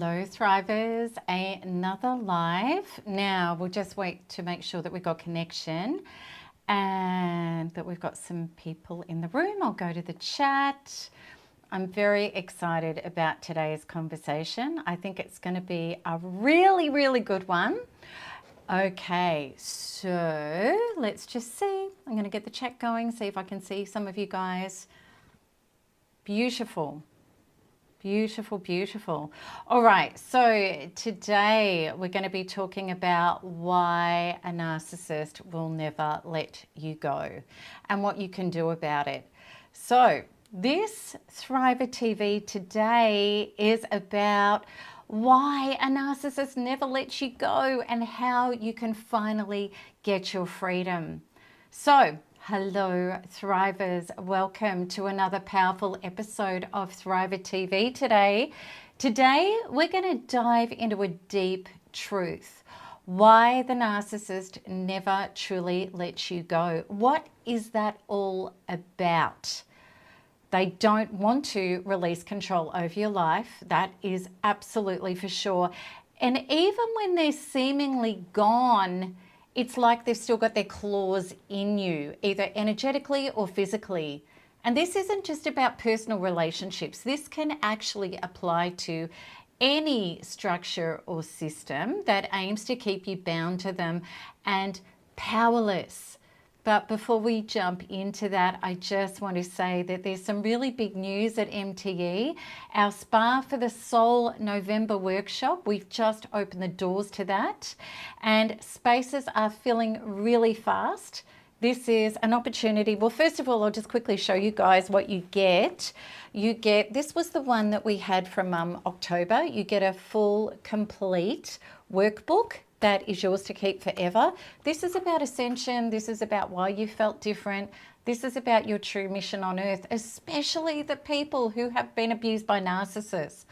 Hello Thrivers, another live. Now we'll just wait to make sure that we've got connection and that we've got some people in the room. I'll go to the chat. I'm very excited about today's conversation. I think it's going to be a really, really good one. Okay, so let's just see. I'm going to get the chat going, see if I can see some of you guys. Beautiful. Beautiful, beautiful. All right, so today we're going to be talking about why a narcissist will never let you go and what you can do about it. So this Thriver TV today is about why a narcissist never lets you go and how you can finally get your freedom. So hello Thrivers, welcome to another powerful episode of Thriver TV today. Today we're going to dive into a deep truth. Why the narcissist never truly lets you go. What is that all about? They don't want to release control over your life. That is absolutely for sure. And even when they're seemingly gone, it's like they've still got their claws in you, either energetically or physically. And this isn't just about personal relationships. This can actually apply to any structure or system that aims to keep you bound to them and powerless. But before we jump into that, I just want to say that there's some really big news at MTE. Our Spa for the Soul November workshop, we've just opened the doors to that. And spaces are filling really fast. This is an opportunity. Well, first of all, I'll just quickly show you guys what you get. This was the one that we had from October. You get a full, complete workbook that is yours to keep forever. This is about ascension. This is about why you felt different. This is about your true mission on earth, especially the people who have been abused by narcissists.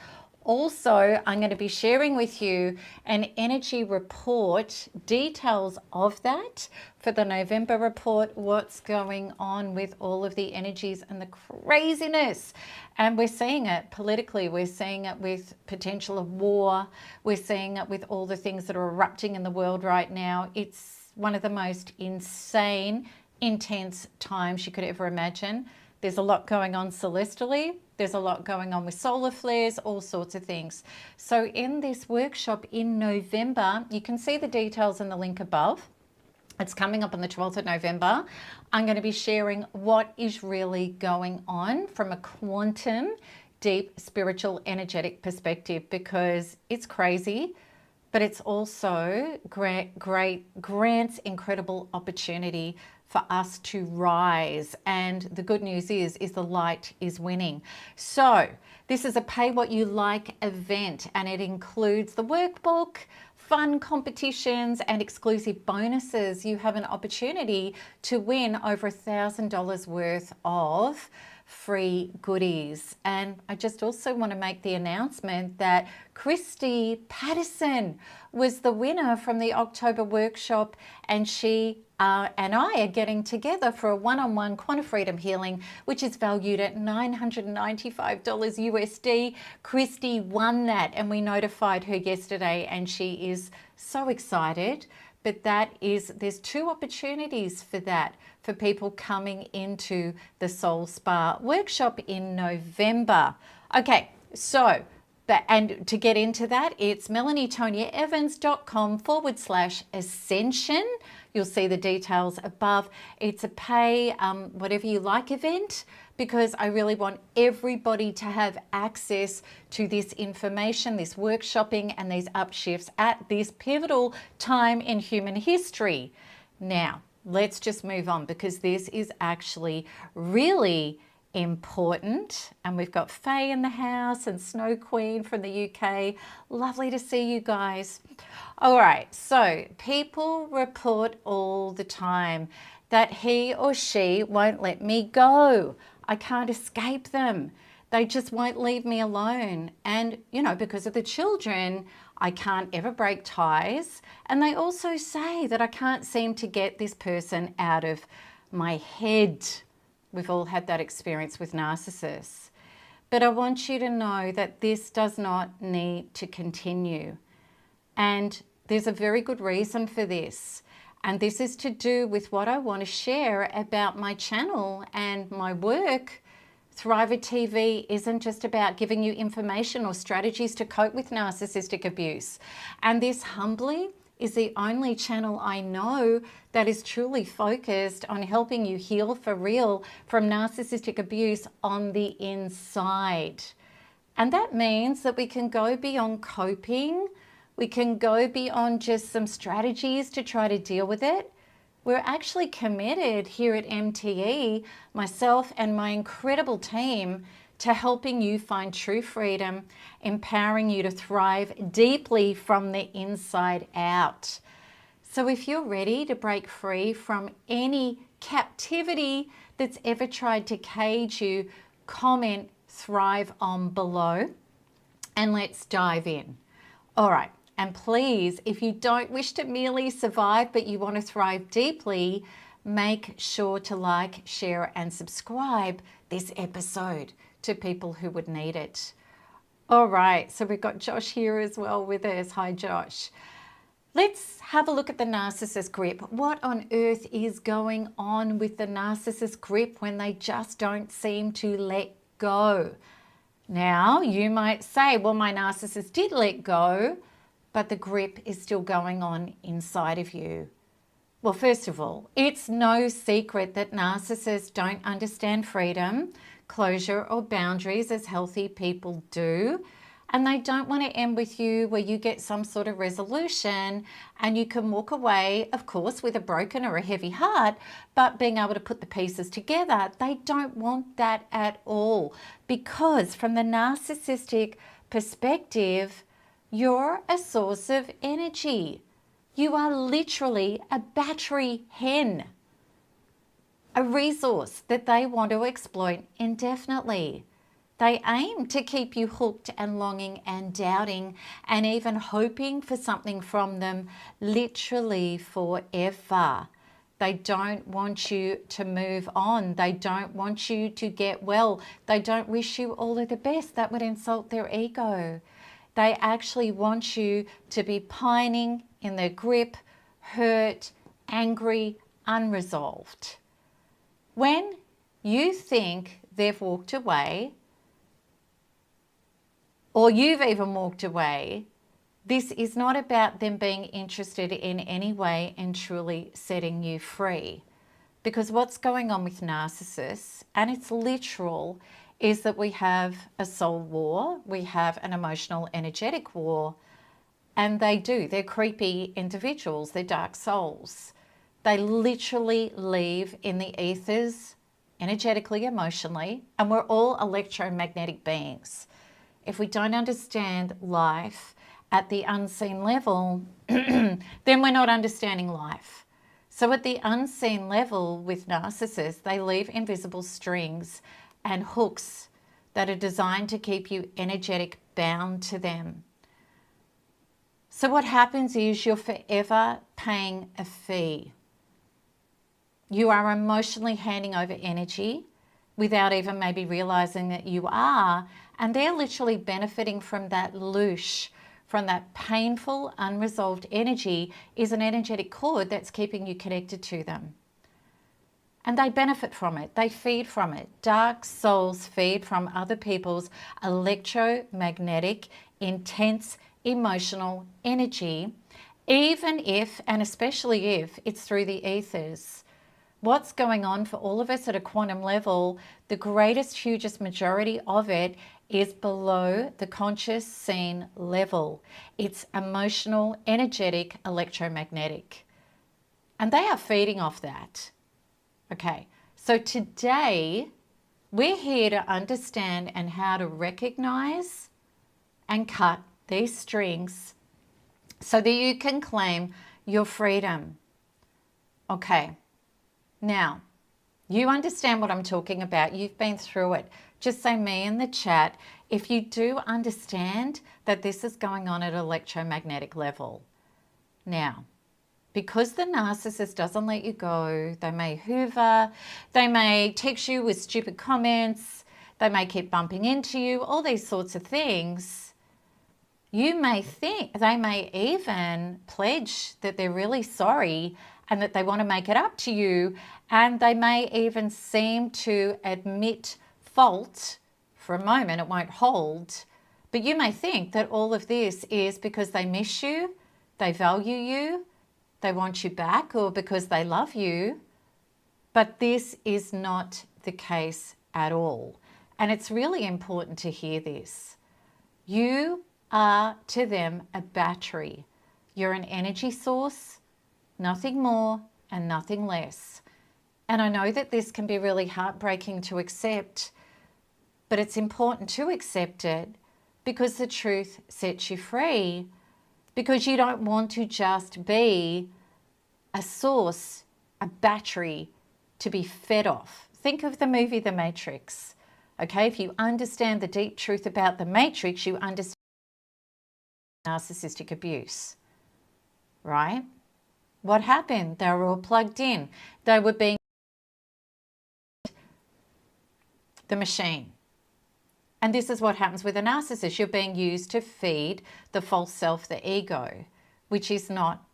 Also, I'm going to be sharing with you an energy report, details of that for the November report, what's going on with all of the energies and the craziness. And we're seeing it politically, we're seeing it with potential of war, we're seeing it with all the things that are erupting in the world right now. It's one of the most insane, intense times you could ever imagine. There's a lot going on celestially. There's a lot going on with solar flares, all sorts of things. So in this workshop in November, you can see the details in the link above. It's coming up on the 12th of November. I'm going to be sharing what is really going on from a quantum, deep, spiritual, energetic perspective, because it's crazy, but it's also grants incredible opportunity for us to rise. And the good news is the light is winning. So this is a pay what you like event, and it includes the workbook, fun competitions and exclusive bonuses. You have an opportunity to win over $1,000 worth of free goodies. And I just also want to make the announcement that Christy Patterson was the winner from the October workshop, and she and I are getting together for a one-on-one Quanta Freedom Healing, which is valued at $995 USD. Christy won that, and we notified her yesterday, and she is so excited. But there's two opportunities for that, for people coming into the Soul Spa workshop in November. Okay, so and to get into that, it's melanietoniaevans.com/ascension. You'll see the details above. It's a pay whatever you like event, because I really want everybody to have access to this information, this workshopping and these upshifts at this pivotal time in human history. Now, let's just move on, because this is actually really important. And we've got Faye in the house and Snow Queen from the UK. Lovely to see you guys. All right, so people report all the time that he or she won't let me go. I can't escape them. They just won't leave me alone. And, you know, because of the children, I can't ever break ties. And they also say that I can't seem to get this person out of my head. We've all had that experience with narcissists. But I want you to know that this does not need to continue. And there's a very good reason for this. And this is to do with what I want to share about my channel and my work. Thriver TV isn't just about giving you information or strategies to cope with narcissistic abuse. And this humbly is the only channel I know that is truly focused on helping you heal for real from narcissistic abuse on the inside. And that means that we can go beyond coping. We can go beyond just some strategies to try to deal with it. We're actually committed here at MTE, myself and my incredible team, to helping you find true freedom, empowering you to thrive deeply from the inside out. So if you're ready to break free from any captivity that's ever tried to cage you, comment thrive on below and let's dive in. All right. And please, if you don't wish to merely survive, but you want to thrive deeply, make sure to like, share, and subscribe this episode to people who would need it. All right, so we've got Josh here as well with us. Hi, Josh. Let's have a look at the narcissist grip. What on earth is going on with the narcissist grip when they just don't seem to let go? Now, you might say, well, my narcissist did let go, but the grip is still going on inside of you. Well, first of all, it's no secret that narcissists don't understand freedom, closure, or boundaries as healthy people do. And they don't want to end with you where you get some sort of resolution and you can walk away, of course, with a broken or a heavy heart, but being able to put the pieces together. They don't want that at all, because from the narcissistic perspective, you're a source of energy. You are literally a battery hen, a resource that they want to exploit indefinitely. They aim to keep you hooked and longing and doubting and even hoping for something from them literally forever. They don't want you to move on. They don't want you to get well. They don't wish you all of the best. That would insult their ego. They actually want you to be pining in their grip, hurt, angry, unresolved. When you think they've walked away, or you've even walked away, this is not about them being interested in any way in truly setting you free. Because what's going on with narcissists, and it's literal, is that we have a soul war, we have an emotional energetic war, and they're creepy individuals, they're dark souls. They literally live in the ethers, energetically, emotionally, and we're all electromagnetic beings. If we don't understand life at the unseen level, then we're not understanding life. So at the unseen level with narcissists, they leave invisible strings and hooks that are designed to keep you energetic bound to them. So what happens is you're forever paying a fee. You are emotionally handing over energy without even maybe realizing that you are, and they're literally benefiting from that loosh, from that painful, unresolved energy is an energetic cord that's keeping you connected to them. And they benefit from it. They feed from it. Dark souls feed from other people's electromagnetic, intense, emotional energy, even if, and especially if, it's through the ethers. What's going on for all of us at a quantum level, the greatest, hugest majority of it is below the conscious seen level. It's emotional, energetic, electromagnetic. And they are feeding off that. Okay, so today we're here to understand and how to recognize and cut these strings so that you can claim your freedom. Okay, now you understand what I'm talking about. You've been through it. Just say me in the chat if you do understand that this is going on at an electromagnetic level. Now, because the narcissist doesn't let you go, they may hoover, they may text you with stupid comments, They may keep bumping into you, all these sorts of things. You may think, they may even pledge that they're really sorry and that they want to make it up to you, and they may even seem to admit fault for a moment. It won't hold, but you may think that all of this is because they miss you, they value you, they want you back, or because they love you. But this is not the case at all. And it's really important to hear this. You are to them a battery. You're an energy source, nothing more and nothing less. And I know that this can be really heartbreaking to accept, but it's important to accept it because the truth sets you free, because you don't want to just be a source, a battery to be fed off. Think of the movie The Matrix. Okay, if you understand the deep truth about the Matrix, you understand narcissistic abuse, right? What happened? They were all plugged in. They were being the machine. And this is what happens with a narcissist. You're being used to feed the false self, the ego, which is not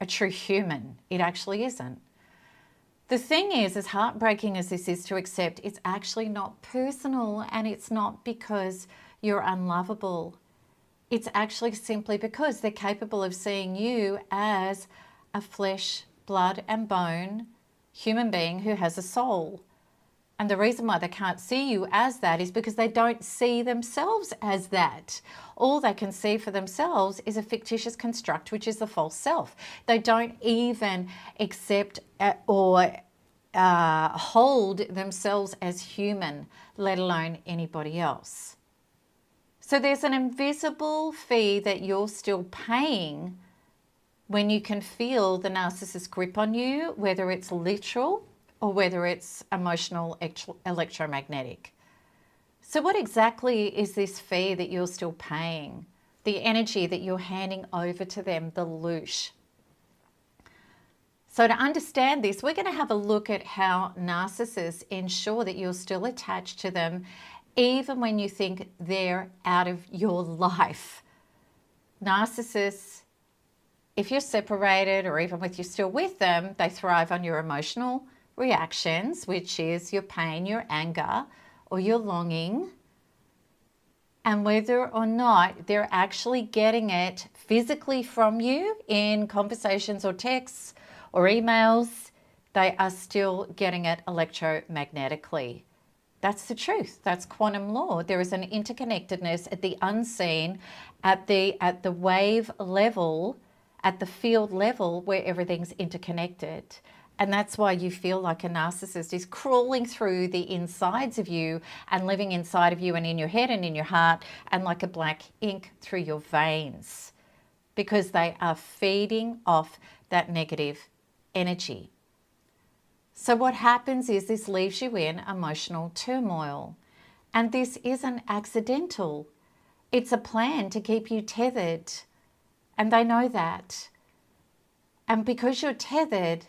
a true human. It actually isn't. The thing is, as heartbreaking as this is to accept, it's actually not personal, and it's not because you're unlovable. It's actually simply because they're capable of seeing you as a flesh, blood and bone human being who has a soul. And the reason why they can't see you as that is because they don't see themselves as that. All they can see for themselves is a fictitious construct, which is the false self. They don't even accept or hold themselves as human, let alone anybody else. So there's an invisible fee that you're still paying when you can feel the narcissist's grip on you, whether it's literal or whether it's emotional, electromagnetic. So what exactly is this fee that you're still paying? The energy that you're handing over to them, the loosh. So to understand this, we're going to have a look at how narcissists ensure that you're still attached to them even when you think they're out of your life. Narcissists, if you're separated or even if you're still with them, they thrive on your emotional reactions, which is your pain, your anger, or your longing. And whether or not they're actually getting it physically from you in conversations or texts or emails, they are still getting it electromagnetically. That's the truth. That's quantum law. There is an interconnectedness at the unseen, at the wave level, at the field level, where everything's interconnected. And that's why you feel like a narcissist is crawling through the insides of you and living inside of you and in your head and in your heart, and like a black ink through your veins, because they are feeding off that negative energy. So what happens is this leaves you in emotional turmoil. And this isn't accidental. It's a plan to keep you tethered. And they know that. And because you're tethered,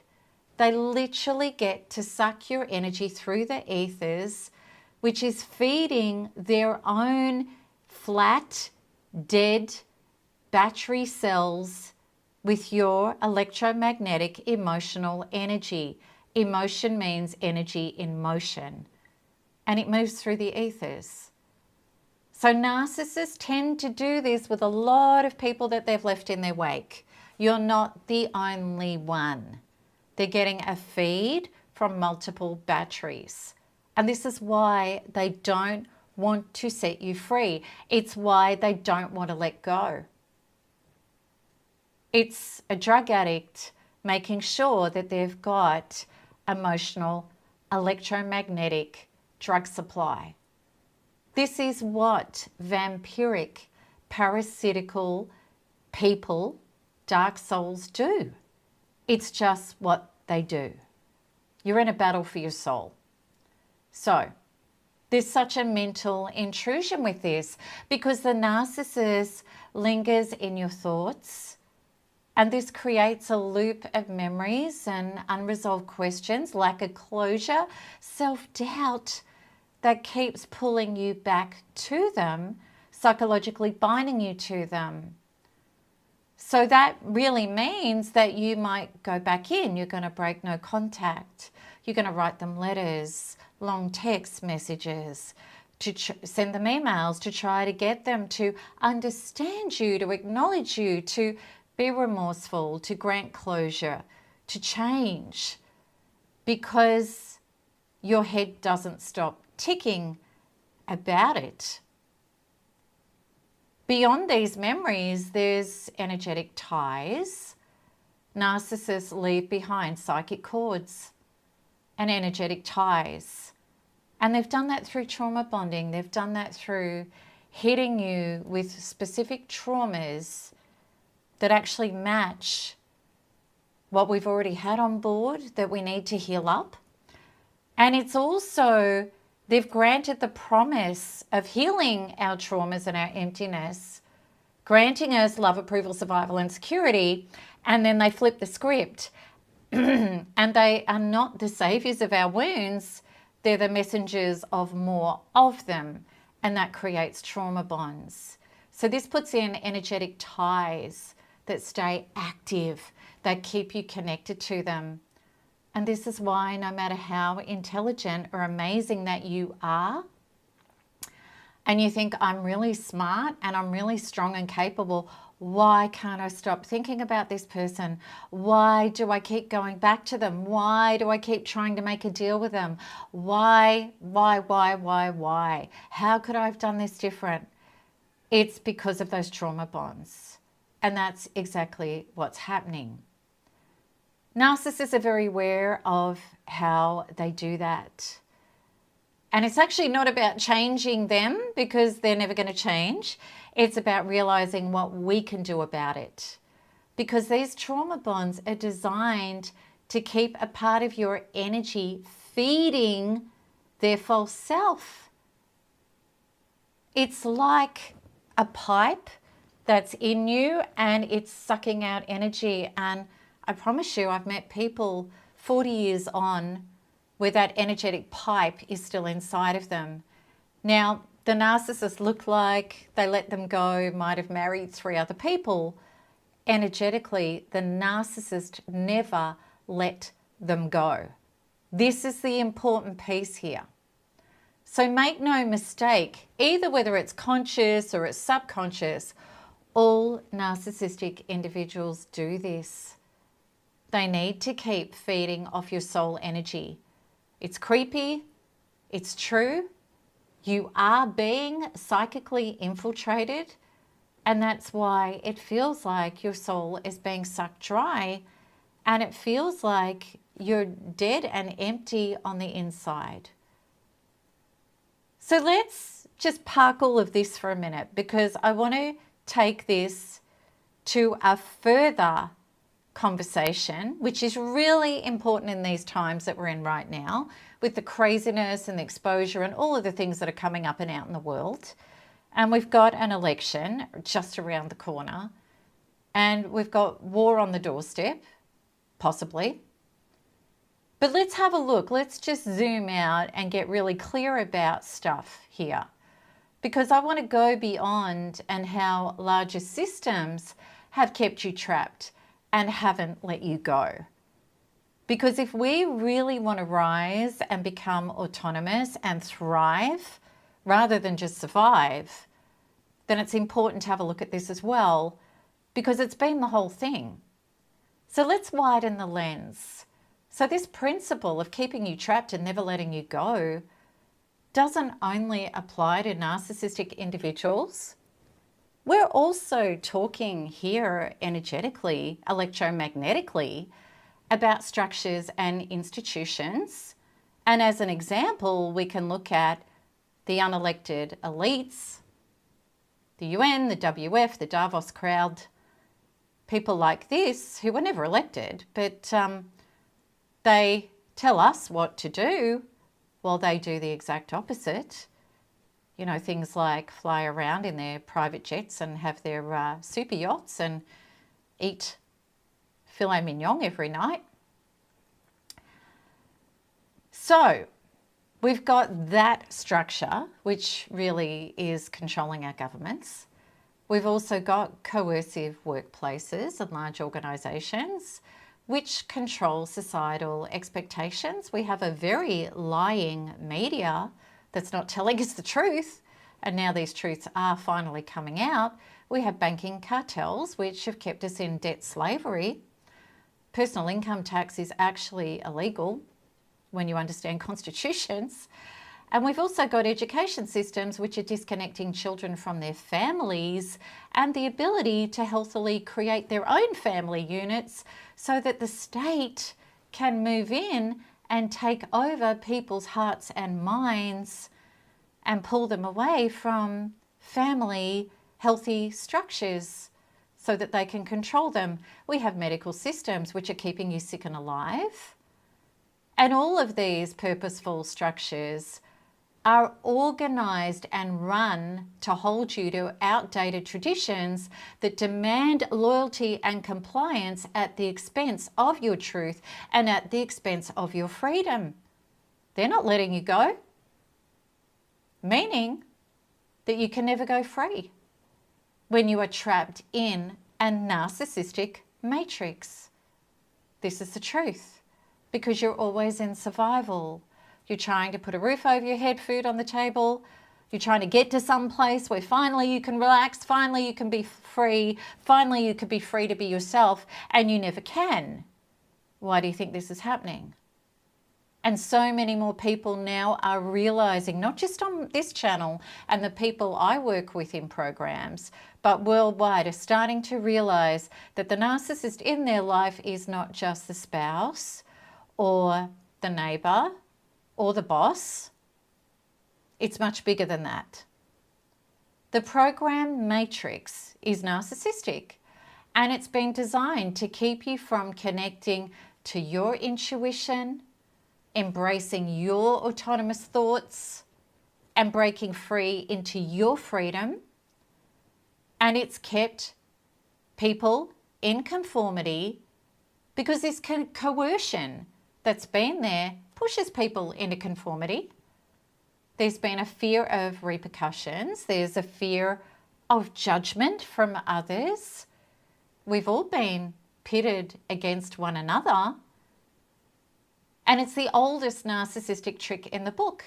they literally get to suck your energy through the ethers, which is feeding their own flat, dead battery cells with your electromagnetic emotional energy. Emotion means energy in motion, and it moves through the ethers. So narcissists tend to do this with a lot of people that they've left in their wake. You're not the only one. They're getting a feed from multiple batteries. And this is why they don't want to set you free. It's why they don't want to let go. It's a drug addict making sure that they've got emotional, electromagnetic drug supply. This is what vampiric, parasitical people, dark souls do. It's just what they do. You're in a battle for your soul. So there's such a mental intrusion with this because the narcissist lingers in your thoughts, and this creates a loop of memories and unresolved questions, lack of closure, self-doubt, that keeps pulling you back to them, psychologically binding you to them. So that really means that you might go back in. You're going to break no contact. You're going to write them letters, long text messages, to send them emails to try to get them to understand you, to acknowledge you, to be remorseful, to grant closure, to change, because your head doesn't stop ticking about it. Beyond these memories, there's energetic ties. Narcissists leave behind psychic cords and energetic ties. And they've done that through trauma bonding. They've done that through hitting you with specific traumas that actually match what we've already had on board that we need to heal up. And it's also, they've granted the promise of healing our traumas and our emptiness, granting us love, approval, survival, and security, and then they flip the script. And they are not the saviors of our wounds, they're the messengers of more of them, and that creates trauma bonds. So this puts in energetic ties that stay active, that keep you connected to them. And this is why no matter how intelligent or amazing that you are, and you think, I'm really smart and I'm really strong and capable, why can't I stop thinking about this person? Why do I keep going back to them? Why do I keep trying to make a deal with them? Why? How could I have done this different? It's because of those trauma bonds. And that's exactly what's happening. Narcissists are very aware of how they do that. And it's actually not about changing them, because they're never going to change. It's about realizing what we can do about it. Because these trauma bonds are designed to keep a part of your energy feeding their false self. It's like a pipe that's in you and it's sucking out energy. And I promise you, I've met people 40 years on where that energetic pipe is still inside of them. Now, the narcissist look like they let them go, might have married 3 other people. Energetically, the narcissist never let them go. This is the important piece here. So make no mistake, either whether it's conscious or it's subconscious, all narcissistic individuals do this. They need to keep feeding off your soul energy. It's creepy, it's true. You are being psychically infiltrated, and that's why it feels like your soul is being sucked dry, and it feels like you're dead and empty on the inside. So let's just park all of this for a minute, because I want to take this to a further conversation, which is really important in these times that we're in right now, with the craziness and the exposure and all of the things that are coming up and out in the world. And we've got an election just around the corner, and we've got war on the doorstep, possibly. But let's have a look. Let's just zoom out and get really clear about stuff here, because I want to go beyond and how larger systems have kept you trapped and haven't let you go. Because if we really want to rise and become autonomous and thrive rather than just survive, then it's important to have a look at this as well, because it's been the whole thing. So let's widen the lens. So this principle of keeping you trapped and never letting you go doesn't only apply to narcissistic individuals. We're also talking here energetically, electromagnetically, about structures and institutions. And as an example, we can look at the unelected elites, the UN, the WF, the Davos crowd, people like this who were never elected, but they tell us what to do while they do the exact opposite. You know, things like fly around in their private jets and have their super yachts and eat filet mignon every night. So We've got that structure, which really is controlling our governments. We've also got coercive workplaces and large organisations, which control societal expectations. We have a very lying media that's not telling us the truth, and now these truths are finally coming out. We have banking cartels, which have kept us in debt slavery. Personal income tax is actually illegal when you understand constitutions. And we've also got education systems which are disconnecting children from their families and the ability to healthily create their own family units so that the state can move in and take over people's hearts and minds and pull them away from family healthy structures so that they can control them. We have medical systems which are keeping you sick and alive. And all of these purposeful structures are organised and run to hold you to outdated traditions that demand loyalty and compliance at the expense of your truth and at the expense of your freedom. They're not letting you go, meaning that you can never go free when you are trapped in a narcissistic matrix. This is the truth, because you're always in survival. You're trying to put a roof over your head, food on the table. You're trying to get to some place where finally you can relax, finally you can be free, finally you can be free to be yourself, and you never can. Why do you think this is happening? And so many more people now are realizing, not just on this channel and the people I work with in programs, but worldwide, are starting to realize that the narcissist in their life is not just the spouse or the neighbor or the boss. It's much bigger than that. The program matrix is narcissistic, and it's been designed to keep you from connecting to your intuition, embracing your autonomous thoughts, and breaking free into your freedom. And it's kept people in conformity because this coercion that's been there pushes people into conformity. There's been a fear of repercussions. There's a fear of judgment from others. We've all been pitted against one another. And it's the oldest narcissistic trick in the book.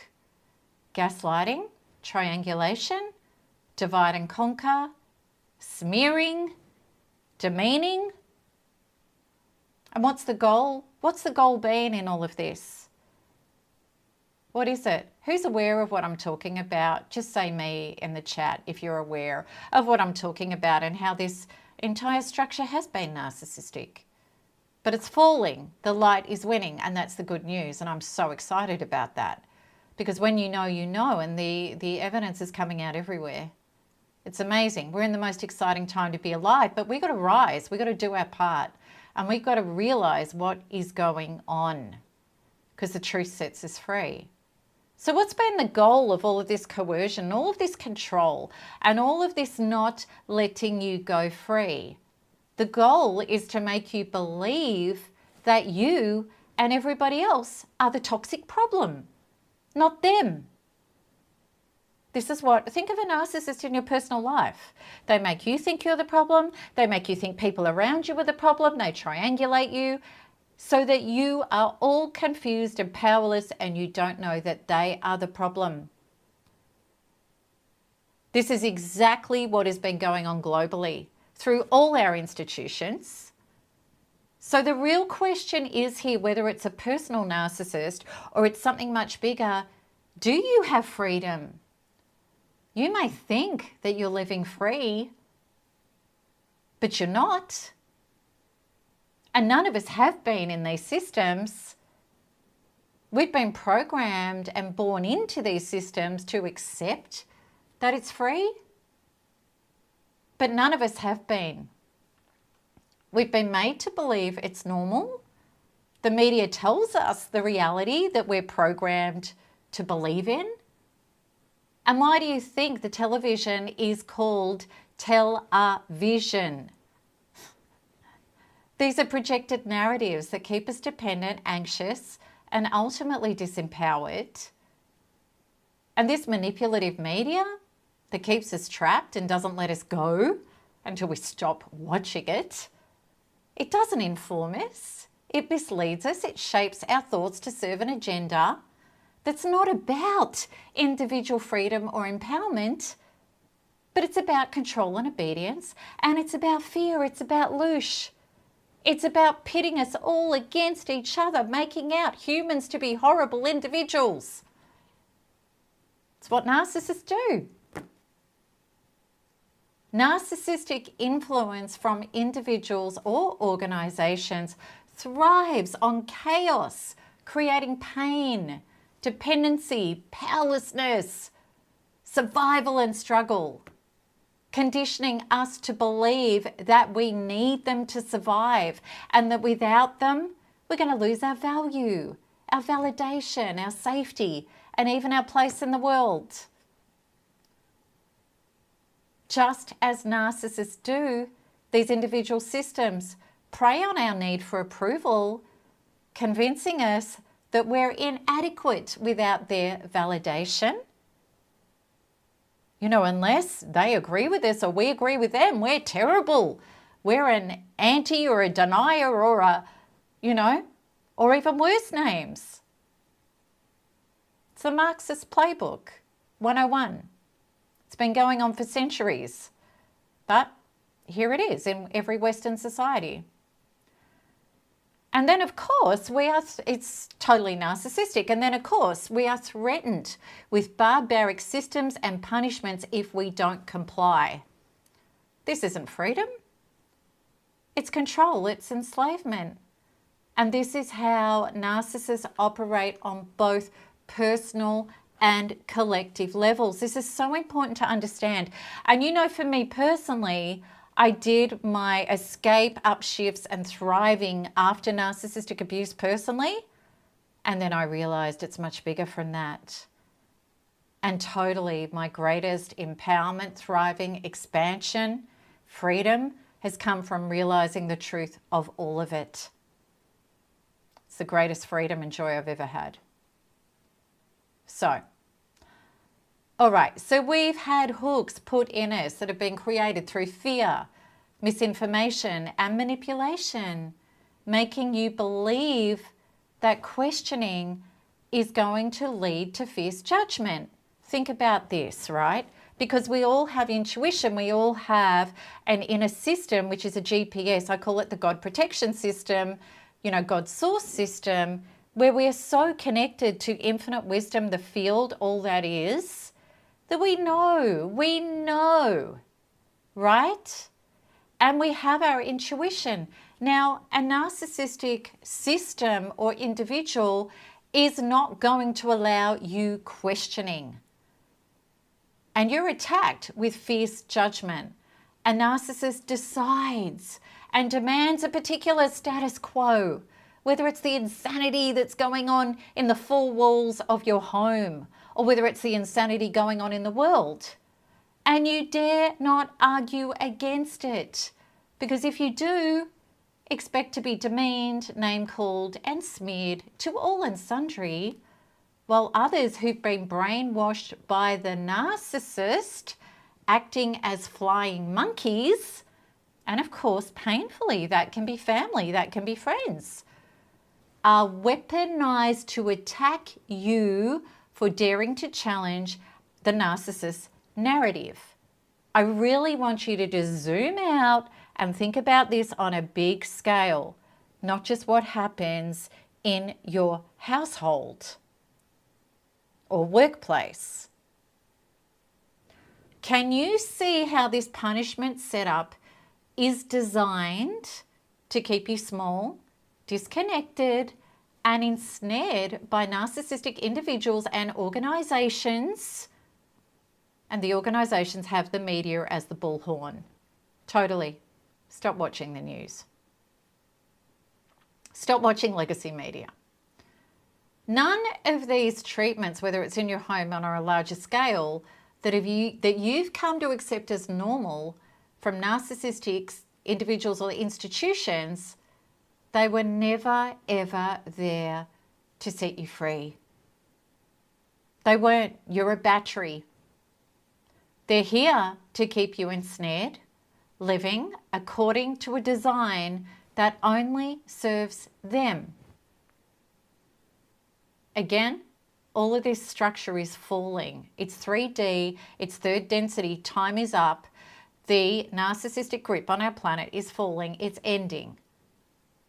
Gaslighting, triangulation, divide and conquer, smearing, demeaning. And what's the goal? What's the goal been in all of this? What is it? Who's aware of what I'm talking about? Just say me in the chat if you're aware of what I'm talking about and how this entire structure has been narcissistic. But it's falling. The light is winning, and that's the good news. And I'm so excited about that, because when you know, and the evidence is coming out everywhere. It's amazing. We're in the most exciting time to be alive, but we've got to rise. We've got to do our part, and we've got to realize what is going on, because the truth sets us free. So what's been the goal of all of this coercion, all of this control, and all of this not letting you go free? The goal is to make you believe that you and everybody else are the toxic problem, not them. This is what, think of a narcissist in your personal life. They make you think you're the problem. They make you think people around you are the problem. They triangulate you so that you are all confused and powerless and you don't know that they are the problem. This is exactly what has been going on globally through all our institutions. So the real question is here, whether it's a personal narcissist or it's something much bigger, do you have freedom? You may think that you're living free, but you're not. And none of us have been in these systems. We've been programmed and born into these systems to accept that it's free, but none of us have been. We've been made to believe it's normal. The media tells us the reality that we're programmed to believe in. And why do you think the television is called tell-a-vision? These are projected narratives that keep us dependent, anxious, and ultimately disempowered And this manipulative media that keeps us trapped and doesn't let us go until we stop watching it, it doesn't inform us. It misleads us. It shapes our thoughts to serve an agenda that's not about individual freedom or empowerment, but it's about control and obedience, and it's about fear. It's about loosh. It's about pitting us all against each other, making out humans to be horrible individuals. It's what narcissists do. Narcissistic influence from individuals or organizations thrives on chaos, creating pain, dependency, powerlessness, survival and struggle, conditioning us to believe that we need them to survive and that without them, we're going to lose our value, our validation, our safety, and even our place in the world. Just as narcissists do, these individual systems prey on our need for approval, convincing us that we're inadequate without their validation. You know, unless they agree with us or we agree with them, we're terrible. We're an anti or a denier or a, or even worse names. It's the Marxist Playbook, 101. It's been going on for centuries, but here it is in every Western society. And then, of course, it's totally narcissistic. And then, of course, we are threatened with barbaric systems and punishments if we don't comply. This isn't freedom. It's control. It's enslavement. And this is how narcissists operate on both personal and collective levels. This is so important to understand. And for me personally, I did my escape, upshifts and thriving after narcissistic abuse personally. And then I realized it's much bigger from that. And totally my greatest empowerment, thriving, expansion, freedom has come from realizing the truth of all of it. It's the greatest freedom and joy I've ever had. So, all right, so we've had hooks put in us that have been created through fear, misinformation, and manipulation, making you believe that questioning is going to lead to fierce judgment. Think about this, right? Because we all have intuition, we all have an inner system, which is a GPS. I call it the God protection system, God's source system, where we are so connected to infinite wisdom, the field, all that is, that we know, right? And we have our intuition. Now, a narcissistic system or individual is not going to allow you questioning. And you're attacked with fierce judgment. A narcissist decides and demands a particular status quo, whether it's the insanity that's going on in the four walls of your home, or whether it's the insanity going on in the world. And you dare not argue against it, because if you do, expect to be demeaned, name-called and smeared to all and sundry, while others who've been brainwashed by the narcissist, acting as flying monkeys, and of course, painfully, that can be family, that can be friends, are weaponized to attack you for daring to challenge the narcissist's narrative. I really want you to just zoom out and think about this on a big scale, not just what happens in your household or workplace. Can you see how this punishment setup is designed to keep you small, disconnected, and ensnared by narcissistic individuals and organizations? And the organizations have the media as the bullhorn. Totally. Stop watching the news. Stop watching legacy media. None of these treatments, whether it's in your home or on a larger scale, that you've come to accept as normal from narcissistic individuals or institutions, they were never, ever there to set you free. They weren't. You're a battery. They're here to keep you ensnared, living according to a design that only serves them. Again, all of this structure is falling. It's 3D, it's third density, time is up. The narcissistic grip on our planet is falling, it's ending.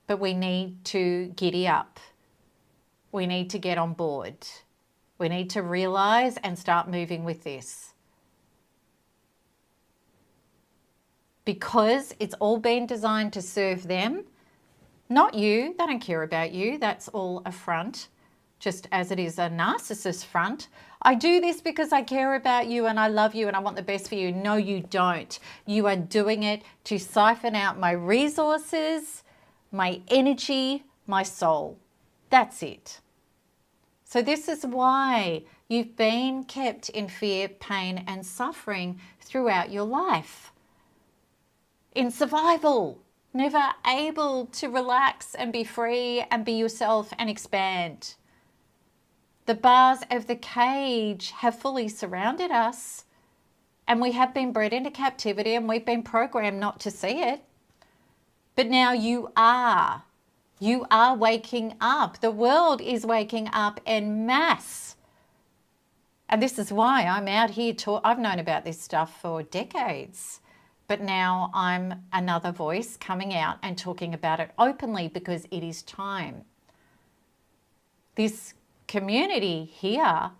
But we need to giddy up. We need to get on board. We need to realize and start moving with this. Because it's all been designed to serve them, not you. They don't care about you. That's all a front, just as it is a narcissist front. I do this because I care about you and I love you and I want the best for you. No, you don't. You are doing it to siphon out my resources, my energy, my soul. That's it. So this is why you've been kept in fear, pain, and suffering throughout your life. In survival, never able to relax and be free and be yourself and expand. The bars of the cage have fully surrounded us, and we have been bred into captivity and we've been programmed not to see it. But now you are waking up. The world is waking up en masse. And this is why I'm out here I've known about this stuff for decades. But now I'm another voice coming out and talking about it openly because it is time. This community here,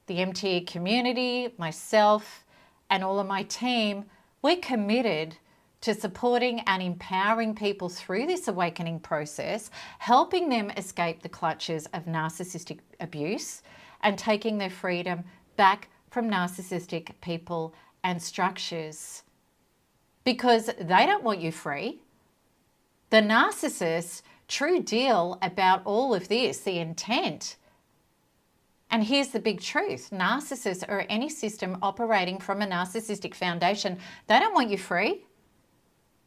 the MTE community, myself, and all of my team, we're committed to supporting and empowering people through this awakening process, helping them escape the clutches of narcissistic abuse and taking their freedom back from narcissistic people and structures. Because they don't want you free. The narcissist's true deal about all of this, the intent. And here's the big truth. Narcissists or any system operating from a narcissistic foundation, they don't want you free.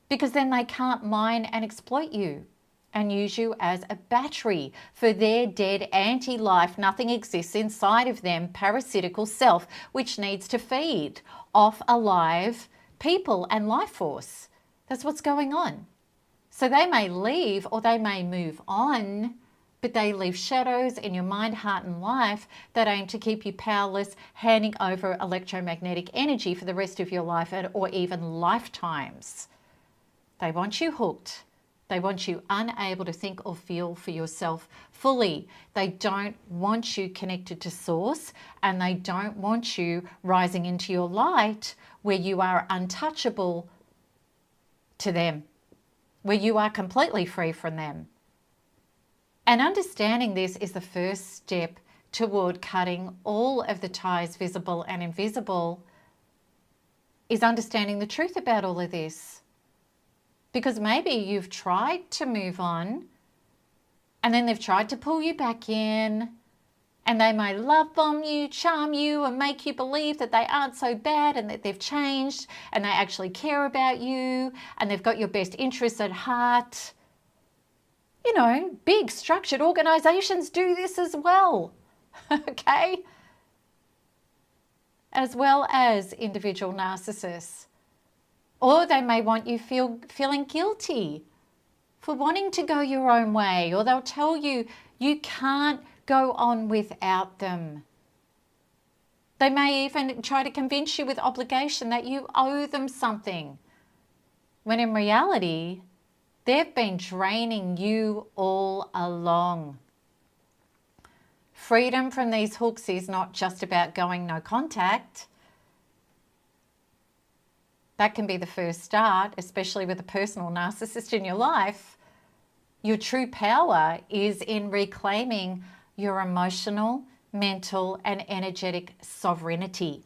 Because then they can't mine and exploit you and use you as a battery for their dead AntiLife. Nothing exists inside of them, parasitical self, which needs to feed off alive people and life force. That's what's going on. So they may leave or they may move on, but they leave shadows in your mind, heart and life that aim to keep you powerless, handing over electromagnetic energy for the rest of your life or even lifetimes. They want you hooked. They want you unable to think or feel for yourself fully. They don't want you connected to source, and they don't want you rising into your light where you are untouchable to them, where you are completely free from them. And understanding this is the first step toward cutting all of the ties, visible and invisible, is understanding the truth about all of this. Because maybe you've tried to move on and then they've tried to pull you back in, and they may love bomb you, charm you, and make you believe that they aren't so bad and that they've changed and they actually care about you and they've got your best interests at heart. You know, big structured organizations do this as well, okay? As well as individual narcissists. Or they may want you feeling guilty for wanting to go your own way, or they'll tell you you can't go on without them. They may even try to convince you with obligation that you owe them something, when in reality, they've been draining you all along. Freedom from these hooks is not just about going no contact. That can be the first start, especially with a personal narcissist in your life. Your true power is in reclaiming your emotional, mental, and energetic sovereignty.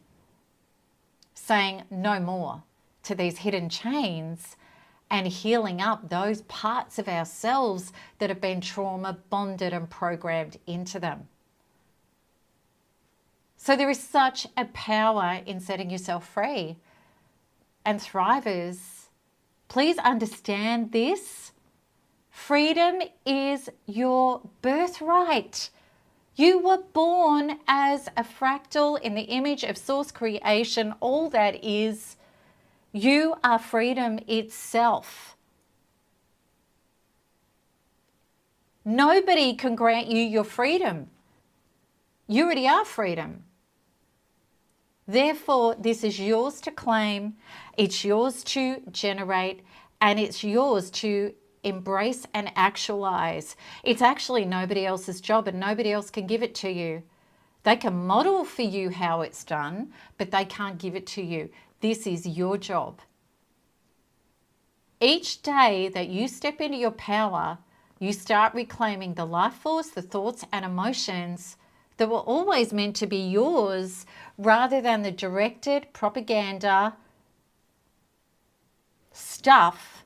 Saying no more to these hidden chains and healing up those parts of ourselves that have been trauma bonded and programmed into them. So there is such a power in setting yourself free. And thrivers, please understand this. Freedom is your birthright. You were born as a fractal in the image of source creation. All that is, you are freedom itself. Nobody can grant you your freedom. You already are freedom. Therefore, this is yours to claim, it's yours to generate, and it's yours to embrace and actualize. It's actually nobody else's job, and nobody else can give it to you. They can model for you how it's done, but they can't give it to you. This is your job. Each day that you step into your power, you start reclaiming the life force, the thoughts and emotions that were always meant to be yours, rather than the directed propaganda stuff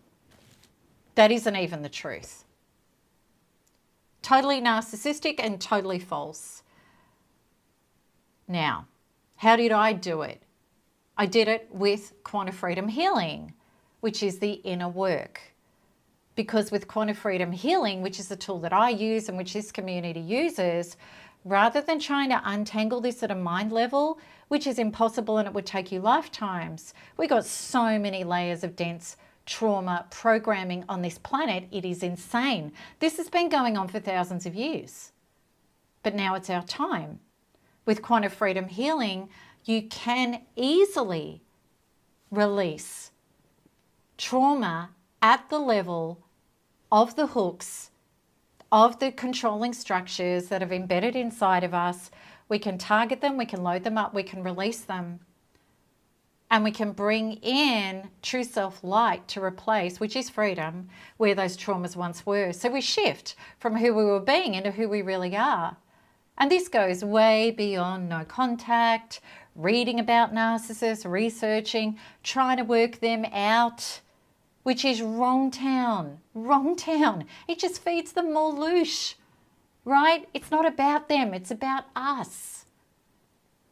that isn't even the truth. Totally narcissistic and totally false. Now, how did I do it? I did it with Quanta Freedom Healing, which is the inner work. Because with Quanta Freedom Healing, which is the tool that I use and which this community uses, rather than trying to untangle this at a mind level, which is impossible and it would take you lifetimes, we got so many layers of dense trauma programming on this planet. It is insane. This has been going on for thousands of years. But now it's our time. With Quanta Freedom Healing, you can easily release trauma at the level of the hooks, of the controlling structures that have embedded inside of us. We can target them, we can load them up, we can release them. And we can bring in true self-light to replace, which is freedom, where those traumas once were. So we shift from who we were being into who we really are. And this goes way beyond no contact, reading about narcissists, researching, trying to work them out, which is wrong town. It just feeds them more loosh, right? It's not about them, it's about us.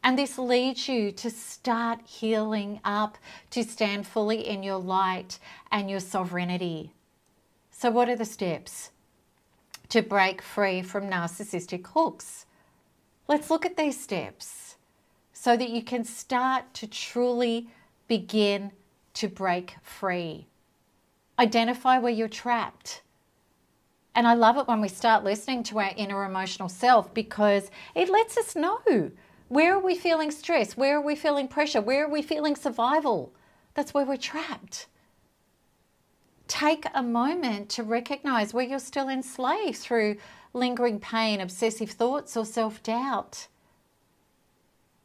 And this leads you to start healing up, to stand fully in your light and your sovereignty. So what are the steps to break free from narcissistic hooks? Let's look at these steps so that you can start to truly begin to break free. Identify where you're trapped. And I love it when we start listening to our inner emotional self, because it lets us know, where are we feeling stress? Where are we feeling pressure? Where are we feeling survival? That's where we're trapped. Take a moment to recognize where you're still enslaved through lingering pain, obsessive thoughts, or self-doubt.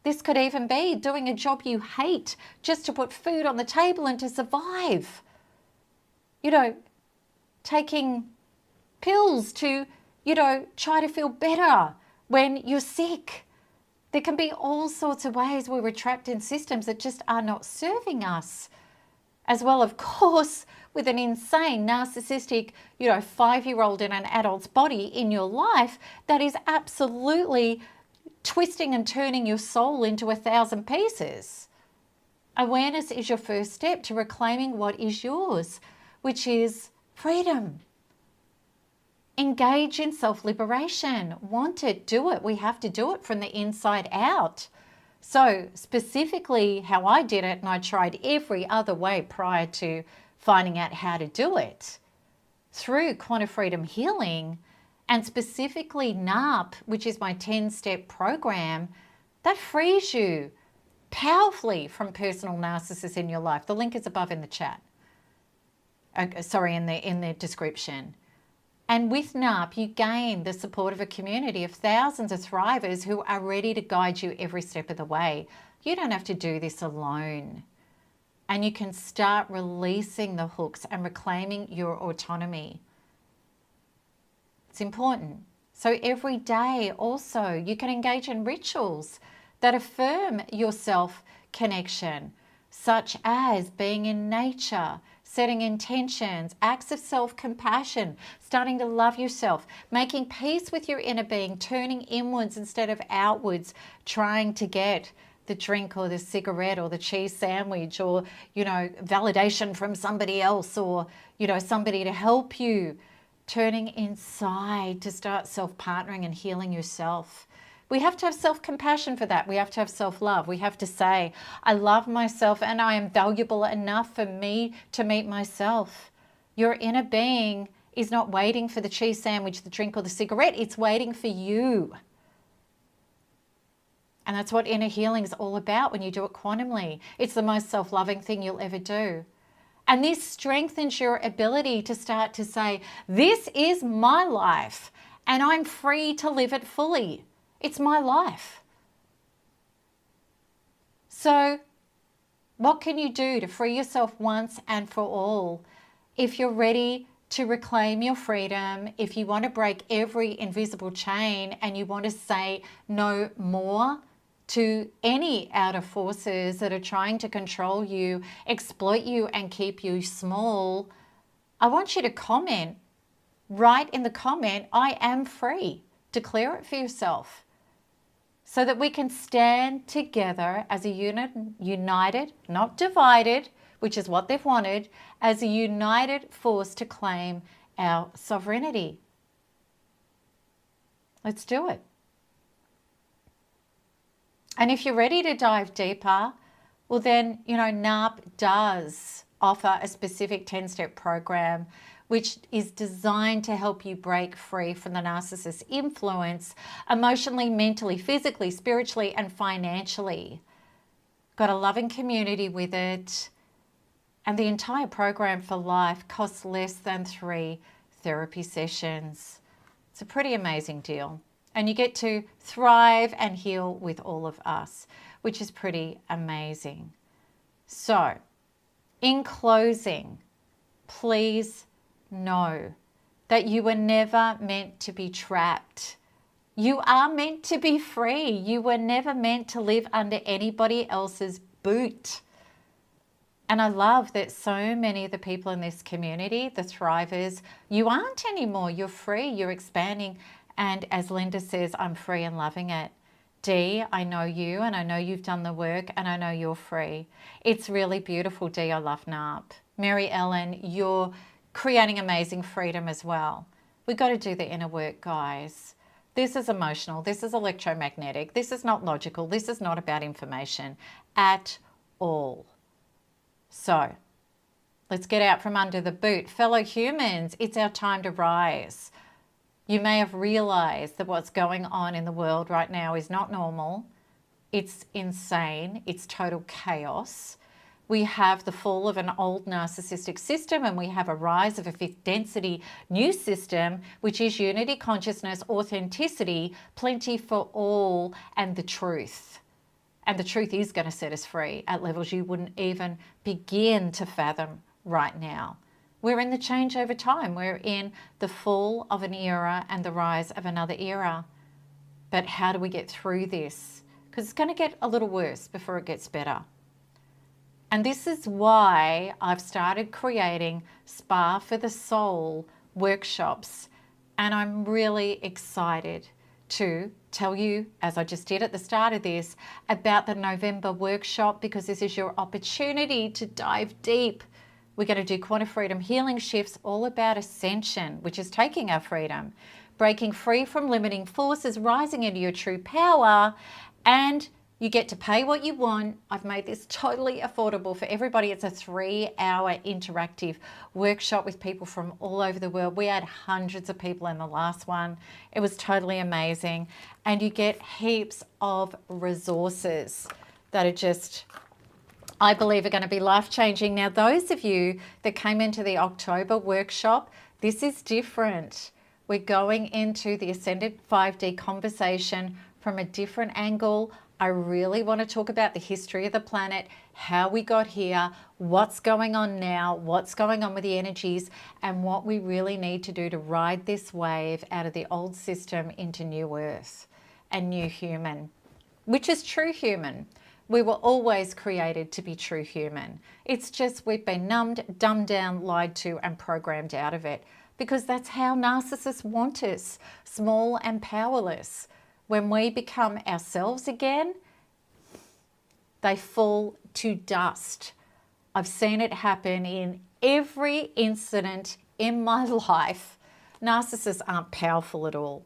This could even be doing a job you hate just to put food on the table and to survive. You know, taking pills to, try to feel better when you're sick. There can be all sorts of ways where we're trapped in systems that just are not serving us. As well, of course, with an insane narcissistic, 5-year-old in an adult's body in your life that is absolutely twisting and turning your soul into 1,000 pieces. Awareness is your first step to reclaiming what is yours, which is freedom. Engage in self-liberation. Want it, do it. We have to do it from the inside out. So specifically how I did it, and I tried every other way prior to finding out how to do it, through Quanta Freedom Healing, and specifically NARP, which is my 10-step program, that frees you powerfully from personal narcissists in your life. The link is above in the chat. In the description. And with NARP, you gain the support of a community of thousands of thrivers who are ready to guide you every step of the way. You don't have to do this alone. And you can start releasing the hooks and reclaiming your autonomy. It's important. So every day also, you can engage in rituals that affirm your self-connection, such as being in nature, setting intentions, acts of self-compassion, starting to love yourself, making peace with your inner being, turning inwards instead of outwards, trying to get the drink or the cigarette or the cheese sandwich or, validation from somebody else or, somebody to help you. turning inside to start self-partnering and healing yourself. We have to have self-compassion for that. We have to have self-love. We have to say, I love myself and I am valuable enough for me to meet myself. Your inner being is not waiting for the cheese sandwich, the drink, or the cigarette. It's waiting for you. And that's what inner healing is all about when you do it quantumly. It's the most self-loving thing you'll ever do. And this strengthens your ability to start to say, this is my life and I'm free to live it fully. It's my life. So what can you do to free yourself once and for all? If you're ready to reclaim your freedom, if you want to break every invisible chain and you want to say no more to any outer forces that are trying to control you, exploit you, and keep you small, I want you to comment. Write in the comment, I am free. Declare it for yourself so that we can stand together as a unit, united, not divided, which is what they've wanted, as a united force to claim our sovereignty. Let's do it. And if you're ready to dive deeper, well then, NARP does offer a specific 10-step program which is designed to help you break free from the narcissist's influence emotionally, mentally, physically, spiritually, and financially. Got a loving community with it. And the entire program for life costs less than 3 therapy sessions. It's a pretty amazing deal. And you get to thrive and heal with all of us, which is pretty amazing. So, in closing, please know that you were never meant to be trapped. You are meant to be free. You were never meant to live under anybody else's boot. And I love that so many of the people in this community, the thrivers, you aren't anymore. You're free. You're expanding. And as Linda says, I'm free and loving it. Dee, I know you and I know you've done the work and I know you're free. It's really beautiful, Dee. I love NARP. Mary Ellen, you're creating amazing freedom as well. We've got to do the inner work, guys. This is emotional. This is electromagnetic. This is not logical. This is not about information at all. So let's get out from under the boot. Fellow humans, it's our time to rise. You may have realized that what's going on in the world right now is not normal. It's insane. It's total chaos. We have the fall of an old narcissistic system and we have a rise of a 5th density new system, which is unity, consciousness, authenticity, plenty for all, and the truth. And the truth is going to set us free at levels you wouldn't even begin to fathom right now. We're in the changeover time. We're in the fall of an era and the rise of another era. But how do we get through this? Because it's going to get a little worse before it gets better. And this is why I've started creating Spa for the Soul workshops. And I'm really excited to tell you, as I just did at the start of this, about the November workshop, because this is your opportunity to dive deep. We're going to do Quanta Freedom Healing shifts all about ascension, which is taking our freedom, breaking free from limiting forces, rising into your true power, and you get to pay what you want. I've made this totally affordable for everybody. It's a 3-hour interactive workshop with people from all over the world. We had hundreds of people in the last one. It was totally amazing. And you get heaps of resources that are just, I believe, are going to be life-changing. Now, those of you that came into the October workshop, this is different. We're going into the Ascended 5D conversation from a different angle. I really want to talk about the history of the planet, how we got here, what's going on now, what's going on with the energies, and what we really need to do to ride this wave out of the old system into new earth and new human, which is true human. We were always created to be true human. It's just we've been numbed, dumbed down, lied to, and programmed out of it, because that's how narcissists want us, small and powerless. When we become ourselves again, they fall to dust. I've seen it happen in every incident in my life Narcissists aren't powerful at all.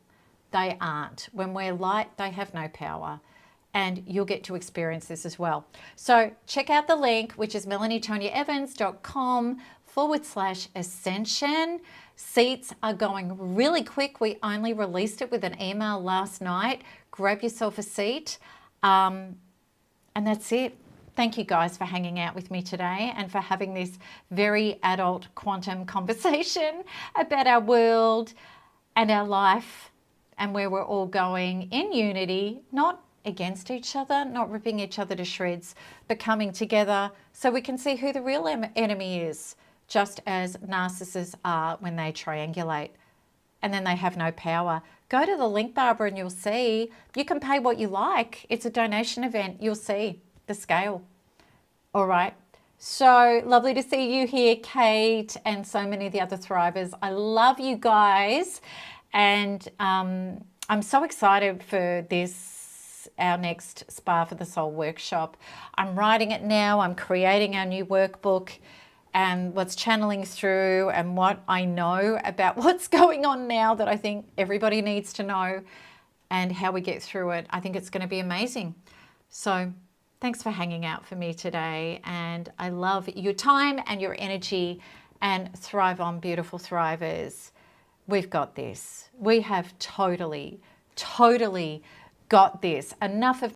They aren't. When we're light, they have no power. And you'll get to experience this as well. So check out the link, which is melanietonyaevans.com/ascension. Seats are going really quick. We only released it with an email last night. Grab yourself a seat. And that's it. Thank you guys for hanging out with me today and for having this very adult quantum conversation about our world and our life and where we're all going in unity, not against each other, not ripping each other to shreds, but coming together so we can see who the real enemy is, just as narcissists are when they triangulate and then they have no power. Go to the link, Barbara, and you'll see. You can pay what you like. It's a donation event. You'll see the scale. All right. So lovely to see you here, Kate, and so many of the other thrivers. I love you guys. And I'm so excited for this, our next Spa for the Soul workshop. I'm writing it now. I'm creating our new workbook and what's channeling through and what I know about what's going on now that I think everybody needs to know and how we get through it. I think it's going to be amazing. So thanks for hanging out for me today. And I love your time and your energy, and thrive on, beautiful thrivers. We've got this. We have totally got this. Enough of